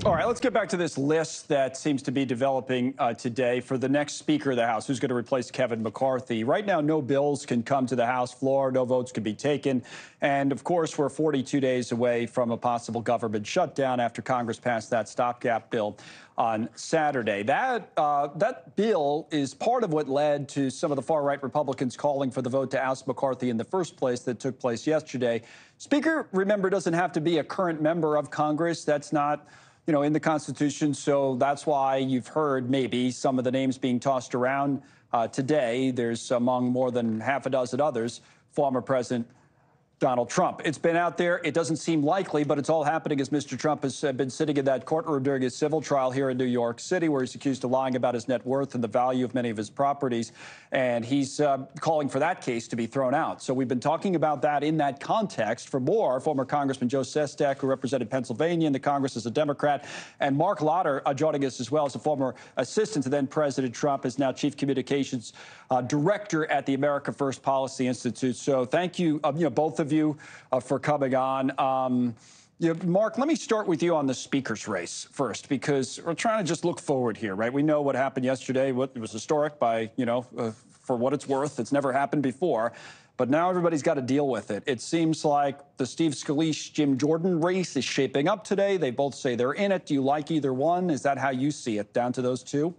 All right, let's get back to this list that seems to be developing today for the next Speaker of the House, who's going to replace Kevin McCarthy. Right now, no bills can come to the House floor, no votes can be taken. And of course, we're 42 days away from a possible government shutdown after Congress passed that stopgap bill on Saturday. That bill is part of what led to some of the far-right Republicans calling for the vote to oust McCarthy in the first place that took place yesterday. Speaker, remember, doesn't have to be a current member of Congress. That's not in the Constitution. So that's why you've heard maybe some of the names being tossed around today. There's among more than half a dozen others, former President Donald Trump. It's been out there. It doesn't seem likely, but it's all happening as Mr. Trump has been sitting in that courtroom during his civil trial here in New York City, where he's accused of lying about his net worth and the value of many of his properties. And he's calling for that case to be thrown out. So we've been talking about that in that context. For more, former Congressman Joe Sestak, who represented Pennsylvania in the Congress as a Democrat, and Mark Lotter joining us as well as a former assistant to then President Trump, is now Chief Communications Director at the America First Policy Institute. So thank you, both of you for coming on. Mark, let me start with you on the speaker's race first, because we're trying to just look forward here, right? We know what happened yesterday. It was historic by, for what it's worth. It's never happened before. But now everybody's got to deal with it. It seems like the Steve Scalise-Jim Jordan race is shaping up today. They both say they're in it. Do you like either one? Is that how you see it, down to those two?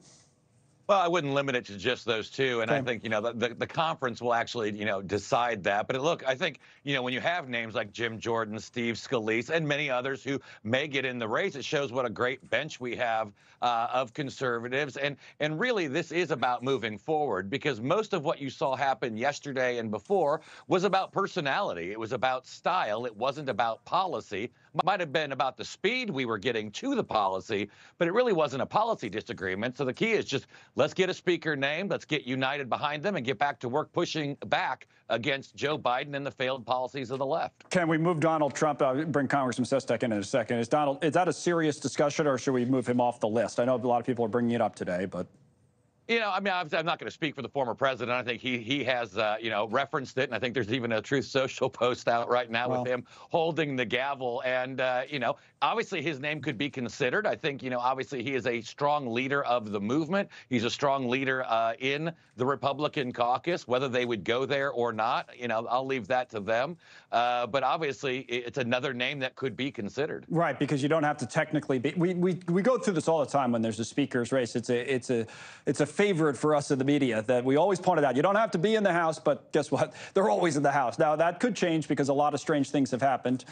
Well, I wouldn't limit it to just those two. And okay. I think, the conference will actually, decide that. But look, I think, when you have names like Jim Jordan, Steve Scalise, and many others who may get in the race, it shows what a great bench we have of conservatives. And really, this is about moving forward, because most of what you saw happen yesterday and before was about personality. It was about style. It wasn't about policy. It might have been about the speed we were getting to the policy, but it really wasn't a policy disagreement. So the key is just, let's get a speaker named, let's get united behind them, and get back to work pushing back against Joe Biden and the failed policies of the left. Can we move Donald Trump? I'll bring Congressman Sestak in a second. Is that a serious discussion, or should we move him off the list? I know a lot of people are bringing it up today, but... I'm not going to speak for the former president. I think he has, referenced it. And I think there's even a Truth Social post out right now with him holding the gavel. And, obviously his name could be considered. I think, obviously he is a strong leader of the movement. He's a strong leader in the Republican caucus. Whether they would go there or not, I'll leave that to them. But obviously it's another name that could be considered. Right, because you don't have to technically be. We go through this all the time when there's a speaker's race. It's a favorite for us in the media that we always pointed out. You don't have to be in the House, but guess what? They're always in the House. Now, that could change because a lot of strange things have happened.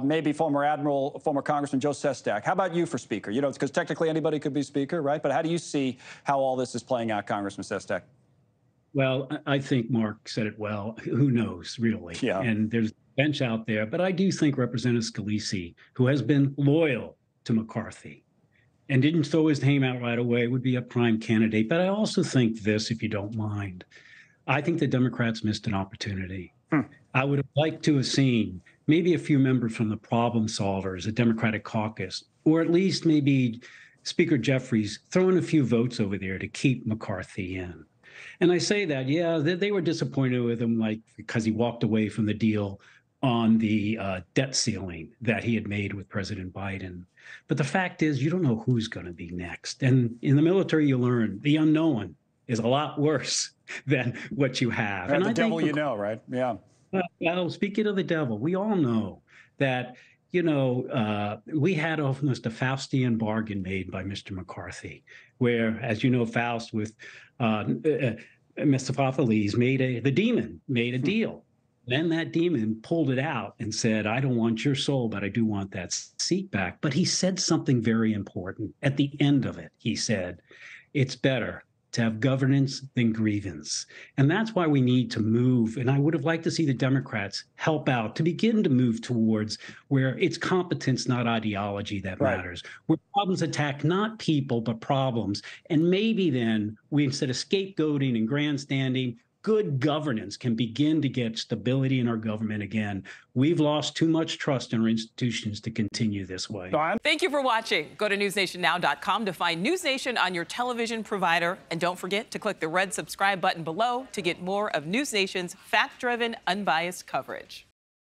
Maybe former Congressman Joe Sestak. How about you for Speaker? It's because technically anybody could be Speaker, right? But how do you see how all this is playing out, Congressman Sestak? Well, I think Mark said it well. Who knows, really? Yeah. And there's a bench out there. But I do think Representative Scalise, who has been loyal to McCarthy and didn't throw his name out right away, would be a prime candidate. But I also think this, if you don't mind, I think the Democrats missed an opportunity. I would have liked to have seen maybe a few members from the problem solvers, the Democratic caucus, or at least maybe Speaker Jeffries throwing a few votes over there to keep McCarthy in. And I say that, yeah, they were disappointed with him, because he walked away from the deal on the debt ceiling that he had made with President Biden. But the fact is, you don't know who's going to be next. And in the military, you learn the unknown is a lot worse than what you have. And the devil you know, right? Yeah. Well, speaking of the devil, we all know that, we had almost a Faustian bargain made by Mr. McCarthy, where, as you know, Faust with Mephistopheles the demon made a deal. Then that demon pulled it out and said, I don't want your soul, but I do want that seat back. But he said something very important. At the end of it, he said, it's better to have governance than grievance. And that's why we need to move. And I would have liked to see the Democrats help out to begin to move towards where it's competence, not ideology, that matters. Where problems attack not people, but problems. And maybe then we, instead of scapegoating and grandstanding, good governance can begin to get stability in our government again. We've lost too much trust in our institutions to continue this way. Thank you for watching. Go to newsnationnow.com to find News Nation on your television provider. And don't forget to click the red subscribe button below to get more of News Nation's fact-driven, unbiased coverage.